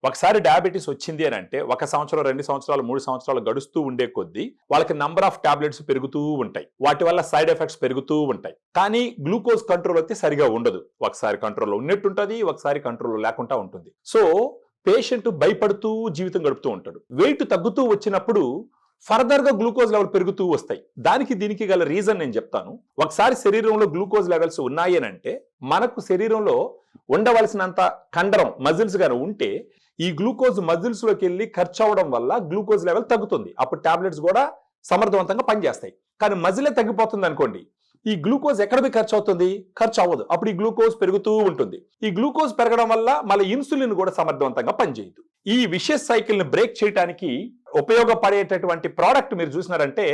ఒకసారి డయాబెటీస్ వచ్చింది అని అంటే 1 సంవత్సరం 2 సంవత్సరాలు 3 సంవత్సరాలు గడుస్తూ ఉండే కొద్దీ వాళ్ళకి నంబర్ ఆఫ్ టాబ్లెట్స్ పెరుగుతూ ఉంటాయి. వాటి వల్ల సైడ్ ఎఫెక్ట్స్ పెరుగుతూ ఉంటాయి. కానీ గ్లూకోజ్ కంట్రోల్ అయితే సరిగా ఉండదు. ఒకసారి కంట్రోల్లో ఉన్నట్టుంటది, ఒకసారి కంట్రోల్లో లేకుండా ఉంటుంది. సో పేషెంట్ భయపడుతూ జీవితం గడుపుతూ ఉంటాడు. వెయిట్ తగ్గుతూ వచ్చినప్పుడు ఫర్దర్ గా గ్లూకోజ్ లెవెల్ పెరుగుతూ వస్తాయి. దానికి దీనికి గల రీజన్ నేను చెప్తాను. ఒకసారి శరీరంలో గ్లూకోజ్ లెవెల్స్ ఉన్నాయి అని అంటే మనకు శరీరంలో ఉండవలసినంత కండరం మజిల్స్ గాని ఉంటే ఈ గ్లూకోజ్ మజిల్స్ లోకి వెళ్ళి ఖర్చు అవడం వల్ల గ్లూకోజ్ లెవెల్ తగ్గుతుంది. అప్పుడు టాబ్లెట్స్ కూడా సమర్థవంతంగా పనిచేస్తాయి. కానీ మజిలే తగ్గిపోతుంది అనుకోండి, ఈ గ్లూకోజ్ ఎక్కడ పోయి ఖర్చు అవుతుంది? ఖర్చు అవ్వదు. అప్పుడు ఈ గ్లూకోజ్ పెరుగుతూ ఉంటుంది. ఈ గ్లూకోజ్ పెరగడం వల్ల మళ్ళీ ఇన్సులిన్ కూడా సమర్థవంతంగా పనిచేయదు. ఈ విషయస్ సైకిల్ ని బ్రేక్ చేయడానికి ఉపయోగపడేటటువంటి ప్రోడక్ట్ మీరు చూసినారంటే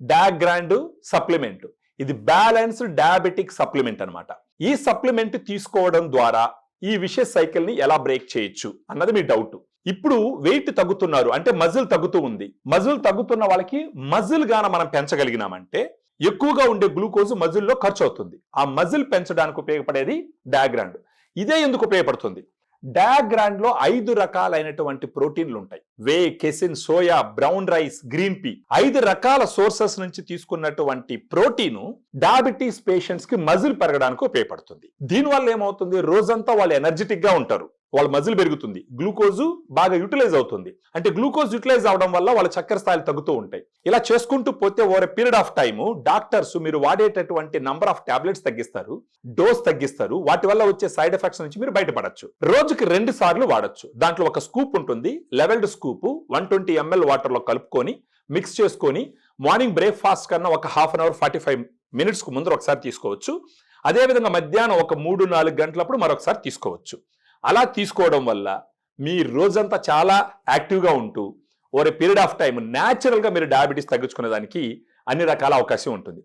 డయాగ్రాండ్ సప్లిమెంట్. ఇది బ్యాలెన్స్డ్ డయాబెటిక్ సప్లిమెంట్ అన్నమాట. ఈ సప్లిమెంట్ తీసుకోవడం ద్వారా ఈ విషయస్ సైకిల్ ని ఎలా బ్రేక్ చేయొచ్చు అన్నది మీ డౌట్. ఇప్పుడు వెయిట్ తగ్గుతున్నారు అంటే మజిల్ తగ్గుతూ ఉంది. మజిల్ తగ్గుతున్న వాళ్ళకి మజిల్ గాన మనం పెంచగలిగినామంటే ఎక్కువగా ఉండే గ్లూకోజ్ మజిల్లో ఖర్చు అవుతుంది. ఆ మజిల్ పెంచడానికి ఉపయోగపడేది డయాగ్రాండ్. ఇదే ఎందుకు ఉపయోగపడుతుంది? డయాగ్రాండ్ లో 5 రకాలైనటువంటి ప్రోటీన్లు ఉంటాయి. Whey, casein, soya, brown rice, green pea, 5 రకాల సోర్సెస్ నుంచి తీసుకున్నటువంటి ప్రోటీన్ డయాబెటీస్ పేషెంట్స్ కి మజిల్ పెరగడానికి ఉపయోగపడుతుంది. దీనివల్ల ఏమవుతుంది? రోజంతా వాళ్ళు ఎనర్జెటిక్ గా ఉంటారు. వాళ్ళ మజిల్ పెరుగుతుంది, గ్లూకోజ్ బాగా యూటిలైజ్ అవుతుంది. అంటే గ్లూకోజ్ యూటిలైజ్ అవడం వల్ల వాళ్ళ చక్కెర స్థాయిలు తగ్గుతూ ఉంటాయి. ఇలా చేసుకుంటూ పోతే over a period of time doctors మీరు వాడేటటువంటి నంబర్ ఆఫ్ టాబ్లెట్స్ తగ్గిస్తారు, డోస్ తగ్గిస్తారు. వాటి వల్ల వచ్చే సైడ్ ఎఫెక్ట్స్ నుంచి మీరు బయటపడచ్చు. రోజుకి 2 సార్లు వాడచ్చు. దాంట్లో ఒక స్కూప్ ఉంటుంది, లెవెల్డ్ స్కూప్ 120 ml వాటర్ లో కలుపుకొని మిక్స్ చేసుకొని మార్నింగ్ బ్రేక్ఫాస్ట్ కన్నా ఒక హాఫ్ అన్ అవర్ 45 minutes కు ముందు ఒకసారి తీసుకోవచ్చు. అదేవిధంగా మధ్యాహ్నం ఒక 3-4 గంటలప్పుడు మరొకసారి తీసుకోవచ్చు. అలా తీసుకోవడం వల్ల మీ రోజంతా చాలా యాక్టివ్గా ఉంటూ over a period of time న్యాచురల్గా మీరు డయాబెటీస్ తగ్గించుకునే దానికి అన్ని రకాల అవకాశం ఉంటుంది.